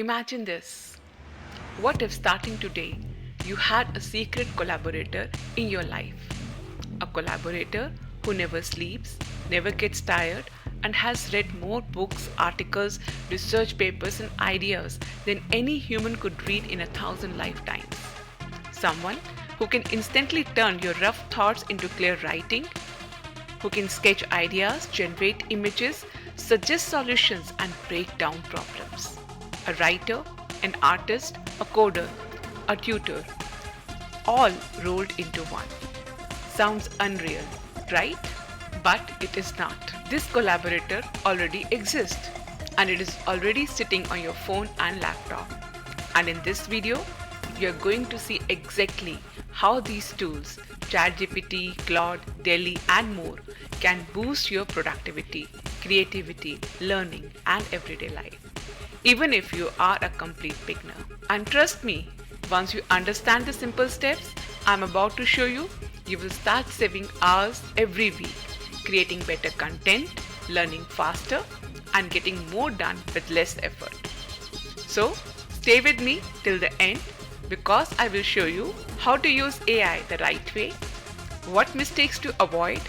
Imagine this. What if starting today you had a secret collaborator in your life? A collaborator who never sleeps, never gets tired, and has read more books, articles, research papers, and ideas than any human could read in 1,000 lifetimes. Someone who can instantly turn your rough thoughts into clear writing, who can sketch ideas, generate images, suggest solutions, and break down problems. A writer, an artist, a coder, a tutor, all rolled into one. Sounds unreal, right? But it is not. This collaborator already exists and it is already sitting on your phone and laptop. And in this video, you are going to see exactly how these tools, ChatGPT, Claude, Delhi, and more, can boost your productivity, creativity, learning, and everyday life, even if you are a complete beginner. And trust me, once you understand the simple steps I'm about to show you, you will start saving hours every week, creating better content, learning faster, and getting more done with less effort. So, stay with me till the end because I will show you how to use AI the right way, what mistakes to avoid,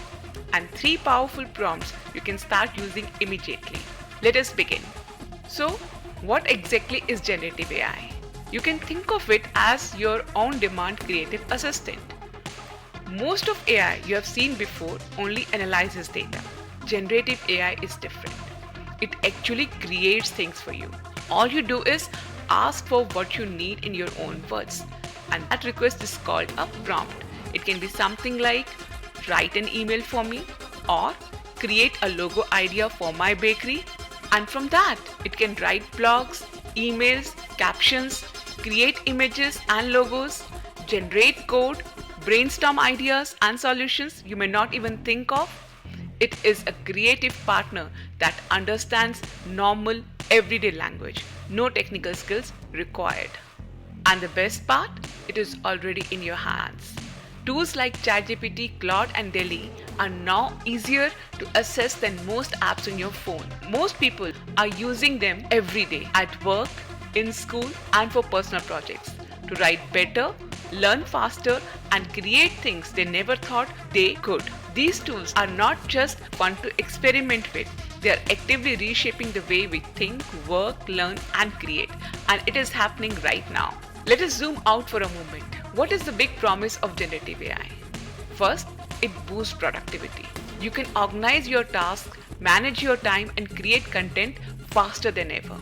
and 3 powerful prompts you can start using immediately. Let us begin. So, what exactly is generative AI? You can think of it as your on-demand creative assistant. Most of AI you have seen before only analyzes data. Generative AI is different. It actually creates things for you. All you do is ask for what you need in your own words, and that request is called a prompt. It can be something like write an email for me or create a logo idea for my bakery, and from that it can write blogs, emails, captions, create images and logos, generate code, brainstorm ideas and solutions you may not even think of. It is a creative partner that understands normal, everyday language, no technical skills required. And the best part, it is already in your hands. Tools like ChatGPT, Claude, and Delhi are now easier to access than most apps on your phone. Most people are using them every day at work, in school, and for personal projects to write better, learn faster, and create things they never thought they could. These tools are not just fun to experiment with, they are actively reshaping the way we think, work, learn, and create. And it is happening right now. Let us zoom out for a moment. What is the big promise of generative AI? First, it boosts productivity. You can organize your tasks, manage your time, and create content faster than ever.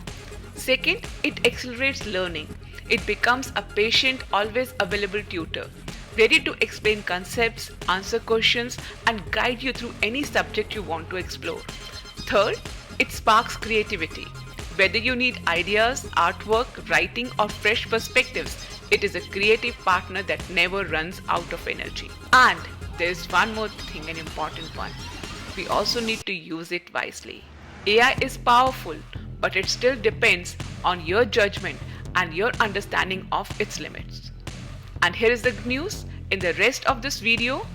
Second, it accelerates learning. It becomes a patient, always available tutor, ready to explain concepts, answer questions, and guide you through any subject you want to explore. Third, it sparks creativity. Whether you need ideas, artwork, writing, or fresh perspectives, it is a creative partner that never runs out of energy. And there is one more thing, an important one. We also need to use it wisely. AI is powerful, but it still depends on your judgment and your understanding of its limits. And here is the good news. In the rest of this video,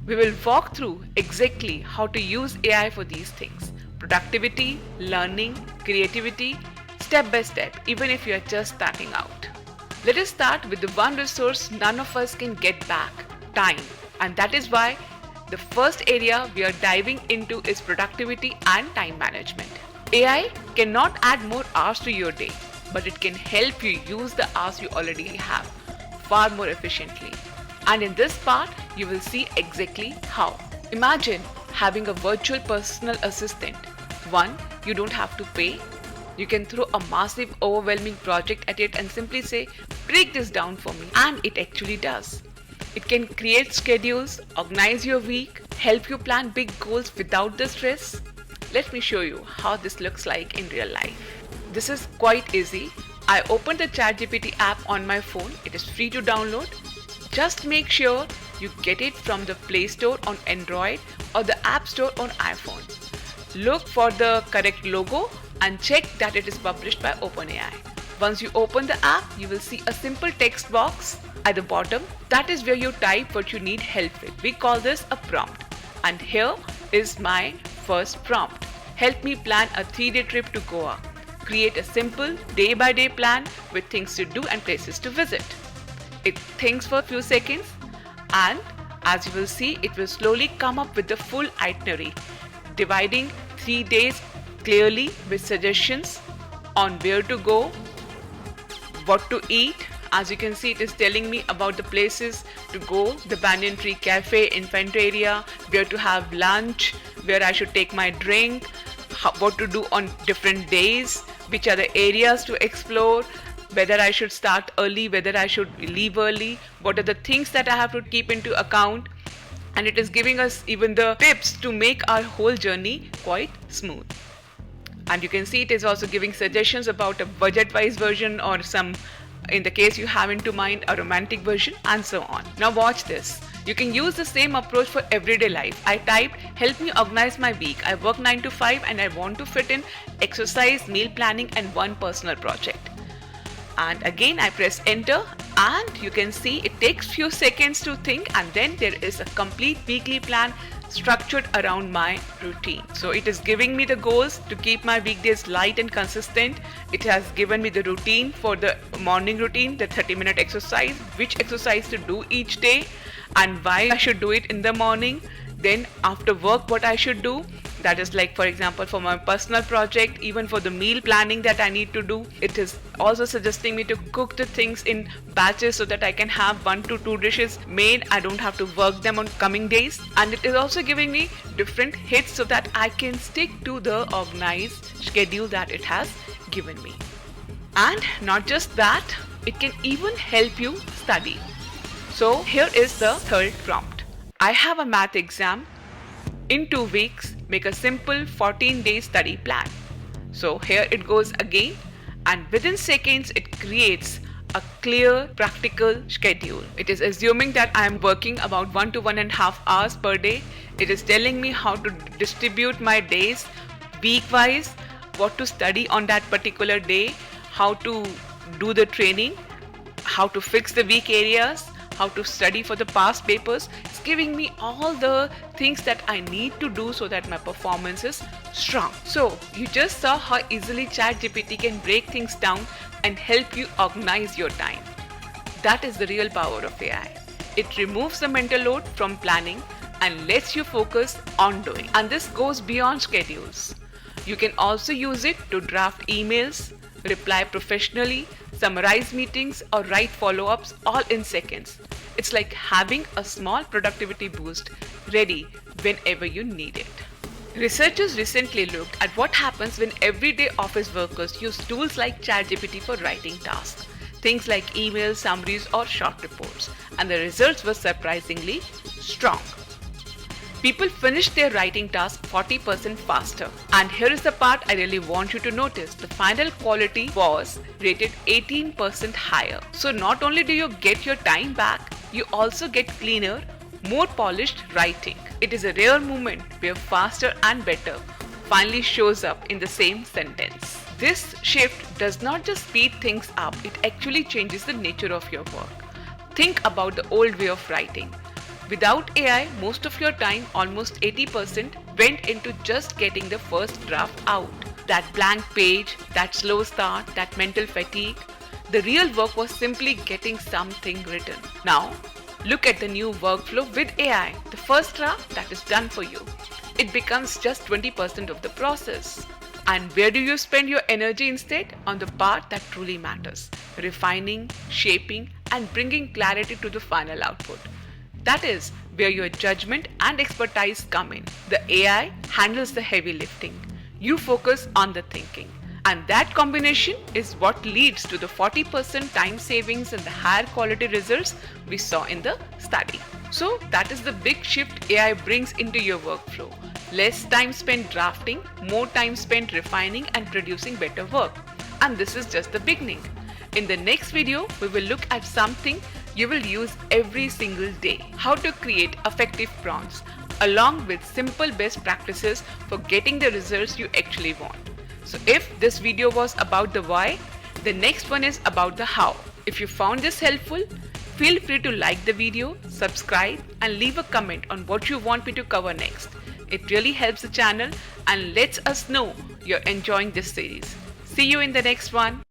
we will walk through exactly how to use AI for these things. Productivity, learning, creativity, step by step, even if you are just starting out. Let us start with the one resource none of us can get back, time. And that is why the first area we are diving into is productivity and time management. AI cannot add more hours to your day, but it can help you use the hours you already have far more efficiently. And in this part, you will see exactly how. Imagine having a virtual personal assistant. One you don't have to pay. You can throw a massive, overwhelming project at it and simply say, break this down for me. And it actually does. It can create schedules, organize your week, help you plan big goals without the stress. Let me show you how this looks like in real life. This is quite easy. I opened the ChatGPT app on my phone. It is free to download. Just make sure you get it from the Play Store on Android or the App Store on iPhone. Look for the correct logo and check that it is published by OpenAI. Once you open the app, you will see a simple text box at the bottom. That is where you type what you need help with. We call this a prompt. And here is my first prompt. Help me plan a 3-day trip to Goa. create a simple day-by-day plan with things to do and places to visit. It thinks for a few seconds, and as you will see, it will slowly come up with the full itinerary, dividing 3 days clearly with suggestions on where to go, what to eat. As you can see, it is telling me about the places to go, the Banyan Tree Cafe, Infant Area, where to have lunch, where I should take my drink, what to do on different days, which are the areas to explore, whether I should start early, whether I should leave early, what are the things that I have to keep into account. And it is giving us even the tips to make our whole journey quite smooth. And you can see it is also giving suggestions about a budget-wise version, or some, in the case you have into mind, a romantic version, and so on. Now watch this. You can use the same approach for everyday life. I typed, help me organize my week. I work 9 to 5 and I want to fit in exercise, meal planning, and one personal project. And again I press enter, and you can see it takes few seconds to think, and then there is a complete weekly plan structured around my routine. So it is giving me the goals to keep my weekdays light and consistent. It has given me the routine for the morning routine, the 30-minute exercise, which exercise to do each day and why I should do it in the morning. Then after work, what I should do. That is like, for example, for my personal project, even for the meal planning that I need to do. It is also suggesting me to cook the things in batches so that I can have 1 to 2 dishes made. I don't have to work them on coming days. And it is also giving me different hits so that I can stick to the organized schedule that it has given me. And not just that, it can even help you study. So here is the third prompt. I have a math exam. In 2 weeks, make a simple 14-day study plan. So here it goes again, and within seconds it creates a clear, practical schedule. It is assuming that I am working about 1 to 1.5 hours per day. It is telling me how to distribute my days week-wise, what to study on that particular day, how to do the training, how to fix the weak areas, how to study for the past papers. It's giving me all the things that I need to do so that my performance is strong. So you just saw how easily ChatGPT can break things down and help you organize your time. That is the real power of AI. It removes the mental load from planning and lets you focus on doing. And this goes beyond schedules. You can also use it to draft emails, reply professionally, summarize meetings, or write follow-ups all in seconds. It's like having a small productivity boost ready whenever you need it. Researchers recently looked at what happens when everyday office workers use tools like ChatGPT for writing tasks, things like emails, summaries, or short reports, and the results were surprisingly strong. People finished their writing task 40% faster. And here is the part I really want you to notice. The final quality was rated 18% higher. So not only do you get your time back, you also get cleaner, more polished writing. It is a rare moment where faster and better finally shows up in the same sentence. This shift does not just speed things up, it actually changes the nature of your work. Think about the old way of writing. Without AI, most of your time, almost 80%, went into just getting the first draft out. That blank page, that slow start, that mental fatigue. The real work was simply getting something written. Now, look at the new workflow with AI. The first draft, that is done for you. It becomes just 20% of the process. And where do you spend your energy instead? On the part that truly matters. Refining, shaping, and bringing clarity to the final output. That is where your judgment and expertise come in. The AI handles the heavy lifting. You focus on the thinking. And that combination is what leads to the 40% time savings and the higher quality results we saw in the study. So that is the big shift AI brings into your workflow. Less time spent drafting, more time spent refining and producing better work. And this is just the beginning. In the next video, we will look at something you will use every single day. How to create effective prompts, along with simple best practices for getting the results you actually want. So if this video was about the why, the next one is about the how. If you found this helpful, feel free to like the video, subscribe, and leave a comment on what you want me to cover next. It really helps the channel and lets us know you're enjoying this series. See you in the next one.